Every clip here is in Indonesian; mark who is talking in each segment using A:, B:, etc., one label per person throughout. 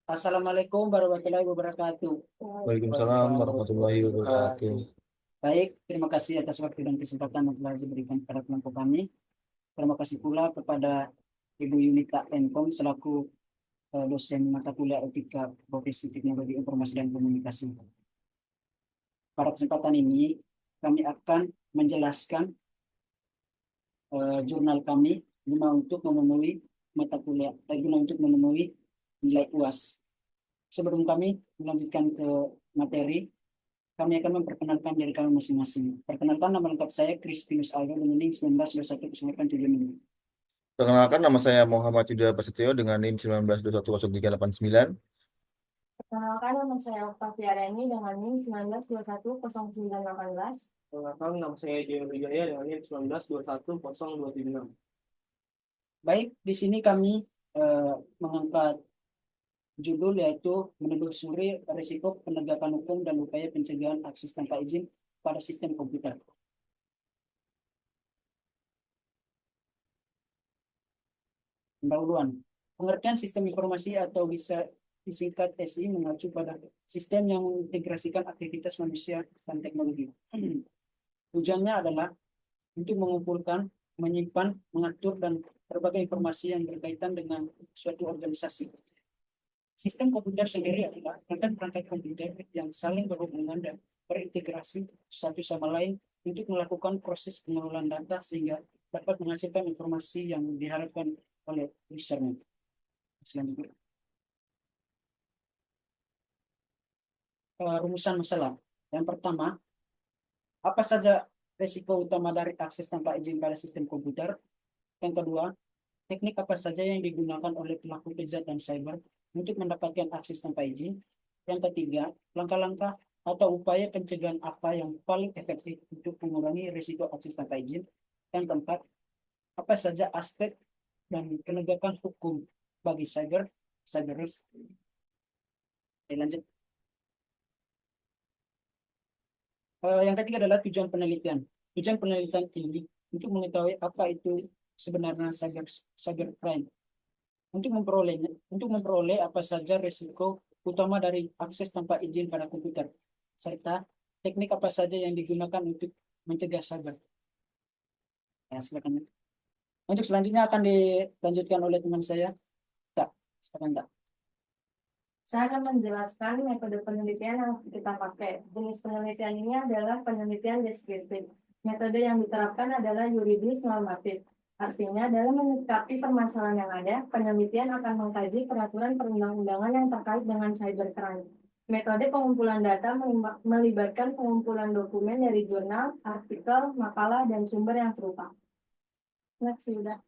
A: Assalamualaikum warahmatullahi wabarakatuh.
B: Waalaikumsalam warahmatullahi wabarakatuh.
A: Baik, terima kasih atas waktu dan kesempatan yang telah diberikan kepada kelompok kami. Terima kasih pula kepada Ibu Yunita Enkom selaku dosen mata kuliah Etika Profesi Teknologi Informasi dan Komunikasi. Pada kesempatan ini, kami akan menjelaskan jurnal kami guna untuk memenuhi mata kuliah, guna untuk memenuhi nilai UAS. Sebelum kami melanjutkan ke materi, kami akan memperkenalkan diri kami masing-masing. Perkenalkan, nama lengkap saya Crispinus Aldo dengan NIM 1921
B: Perkenalkan, nama saya Muhammad Yuda Prasetyo dengan NIM 19210389.
C: Perkenalkan, nama saya Octavia Reni dengan NIM 19210918.
D: Perkenalkan, nama saya Jaya Wijaya dengan NIM 19210276.
A: Baik, di sini kami mengangkat judul yaitu menelusuri risiko penegakan hukum dan upaya pencegahan akses tanpa izin pada sistem komputer. Pendahuluan. Pengertian sistem informasi atau bisa disingkat SI mengacu pada sistem yang mengintegrasikan aktivitas manusia dan teknologi. Tujuannya adalah untuk mengumpulkan, menyimpan, mengatur, dan berbagai informasi yang berkaitan dengan suatu organisasi. Sistem komputer sendiri adalah perangkat komputer yang saling berhubungan dan berintegrasi satu sama lain untuk melakukan proses pengelolaan data sehingga dapat menghasilkan informasi yang diharapkan oleh usernya. Selanjutnya, rumusan masalah. Yang pertama, apa saja risiko utama dari akses tanpa izin pada sistem komputer? Yang kedua, teknik apa saja yang digunakan oleh pelaku kejahatan cyber untuk mendapatkan akses tanpa izin? Yang ketiga, langkah-langkah atau upaya pencegahan apa yang paling efektif untuk mengurangi risiko akses tanpa izin? Yang keempat, apa saja aspek dan penegakan hukum bagi cyber risk? Lanjut. Yang ketiga adalah tujuan penelitian. Tujuan penelitian ini untuk mengetahui apa itu sebenarnya cyber crime. Untuk memperoleh apa saja risiko utama dari akses tanpa izin pada komputer, serta teknik apa saja yang digunakan untuk mencegah cyber. Ya, silakan. Untuk selanjutnya akan dilanjutkan oleh teman saya. Tak, silakan tak.
C: Saya akan menjelaskan metode penelitian yang kita pakai. Jenis penelitian ini adalah penelitian deskriptif. Metode yang diterapkan adalah yuridis normatif. Artinya, dalam menyikapi permasalahan yang ada, penelitian akan mengkaji peraturan perundang-undangan yang terkait dengan cybercrime. Metode pengumpulan data melibatkan pengumpulan dokumen dari jurnal, artikel, makalah, dan sumber yang serupa. Next, sudah.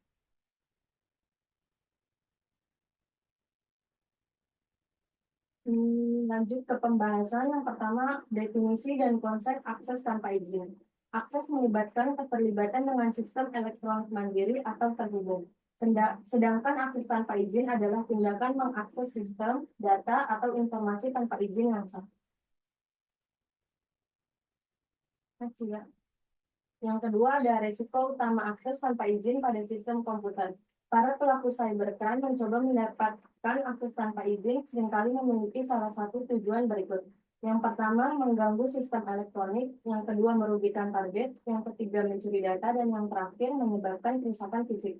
C: Lanjut ke pembahasan yang pertama, definisi dan konsep akses tanpa izin. Akses melibatkan keterlibatan dengan sistem elektronik mandiri atau terhubung. Sedangkan akses tanpa izin adalah tindakan mengakses sistem, data, atau informasi tanpa izin yang sah. Yang kedua ada risiko utama akses tanpa izin pada sistem komputer. Para pelaku cybercrime mencoba mendapatkan akses tanpa izin seringkali memiliki salah satu tujuan berikut. Yang pertama, mengganggu sistem elektronik. Yang kedua, merugikan target. Yang ketiga, mencuri data. Dan yang terakhir, menyebabkan kerusakan fisik.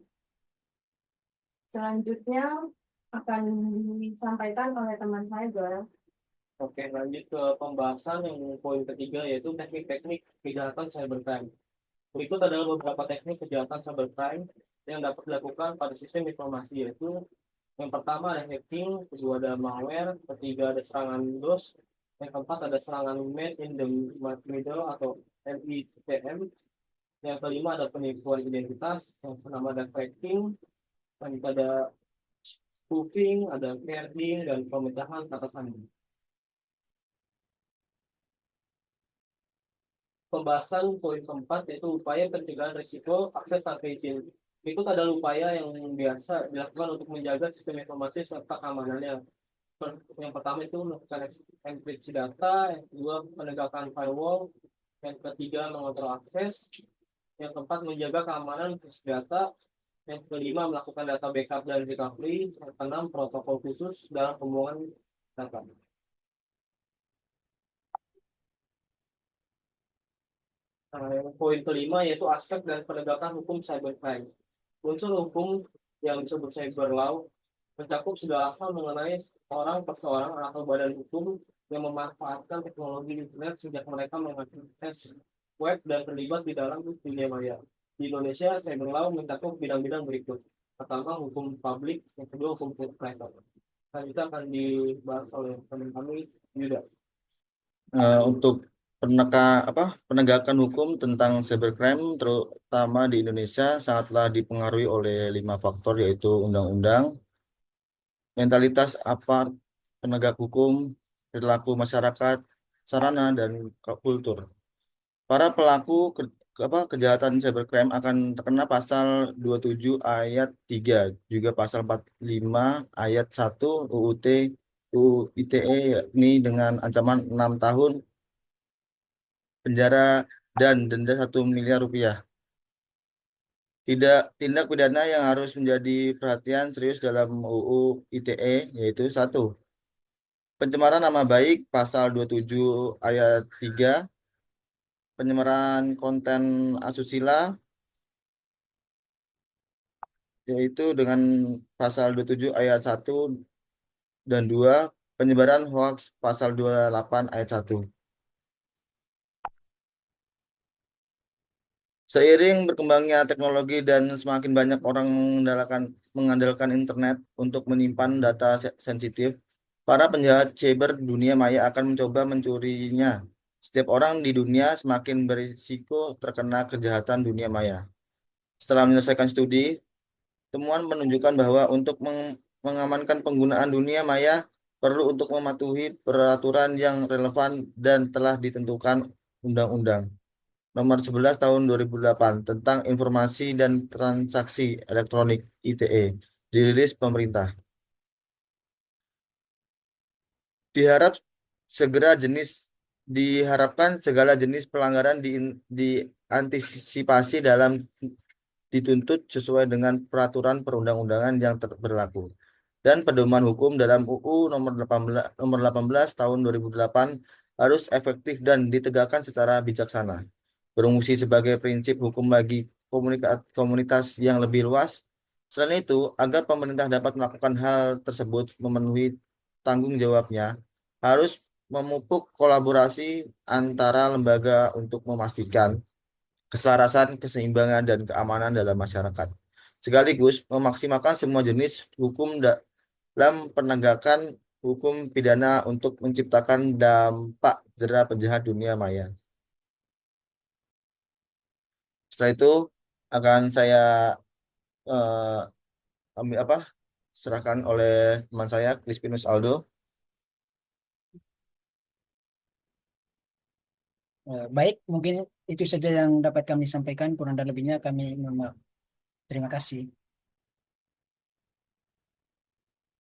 C: Selanjutnya akan disampaikan oleh teman saya, Joel.
D: Oke, lanjut ke pembahasan yang poin ketiga, yaitu teknik-teknik kejahatan cybercrime. Berikut adalah beberapa teknik kejahatan cybercrime yang dapat dilakukan pada sistem informasi, yaitu yang pertama ada hacking, kedua ada malware, ketiga ada serangan DOS, yang keempat ada serangan man in the middle atau MITM, yang kelima ada penipuan identitas, yang keenam ada cracking, yang ada spoofing, ada carding, dan pemecahan kata sandi. Pembahasan poin keempat yaitu upaya pencegahan risiko akses tanpa izin. Berikut adalah upaya yang biasa dilakukan untuk menjaga sistem informasi serta keamanannya. Yang pertama itu melakukan enkripsi data, yang kedua penegakan firewall, yang ketiga mengontrol akses, yang keempat menjaga keamanan data, Yang kelima, melakukan data backup dan recovery. Yang keenam, protokol khusus dalam pembuangan data. Yang poin kelima yaitu aspek dan penegakan hukum cybercrime. Unsur hukum yang disebut cyber law mencakup segala hal mengenai orang perseorangan atau badan hukum yang memanfaatkan teknologi internet sejak mereka mengakses web dan terlibat di dalam dunia maya. Di Indonesia, cyber law mencakup bidang-bidang berikut. Pertama, hukum publik, yang kedua, hukum private. Selanjutnya akan dibahas oleh teman kami, Yuda.
B: Untuk penegakan hukum tentang cybercrime terutama di Indonesia sangatlah dipengaruhi oleh 5 faktor, yaitu undang-undang, mentalitas apart penegak hukum, perilaku masyarakat, sarana, dan kultur. Para pelaku kejahatan cybercrime akan terkena pasal 27 ayat 3, juga pasal 45 ayat 1 UU ITE, yakni dengan ancaman 6 tahun penjara dan denda 1 miliar rupiah. Tindak pidana yang harus menjadi perhatian serius dalam UU ITE yaitu: 1. Pencemaran nama baik pasal 27 ayat 3, penyemaran konten asusila yaitu dengan pasal 27 ayat 1 dan 2, penyebaran hoaks pasal 28 ayat 1. Seiring berkembangnya teknologi dan semakin banyak orang mengandalkan internet untuk menyimpan data sensitif, para penjahat cyber dunia maya akan mencoba mencurinya. Setiap orang di dunia semakin berisiko terkena kejahatan dunia maya. Setelah menyelesaikan studi, temuan menunjukkan bahwa untuk mengamankan penggunaan dunia maya perlu untuk mematuhi peraturan yang relevan dan telah ditentukan Undang-Undang Nomor 11 Tahun 2008 tentang Informasi dan Transaksi Elektronik ITE, dirilis pemerintah. Diharapkan segala jenis pelanggaran diantisipasi dalam dituntut sesuai dengan peraturan perundang-undangan yang berlaku dan pedoman hukum dalam UU nomor 18 tahun 2008 harus efektif dan ditegakkan secara bijaksana, berfungsi sebagai prinsip hukum bagi komunitas yang lebih luas. Selain itu, agar pemerintah dapat melakukan hal tersebut memenuhi tanggung jawabnya, harus memupuk kolaborasi antara lembaga untuk memastikan keselarasan, keseimbangan, dan keamanan dalam masyarakat, sekaligus memaksimalkan semua jenis hukum dalam penegakan hukum pidana untuk menciptakan dampak jera penjahat dunia maya. Setelah itu akan saya eh, serahkan oleh teman saya, Crispinus Aldo.
A: Baik, mungkin itu saja yang dapat kami sampaikan. Kurang dan lebihnya kami mohon maaf. Terima kasih.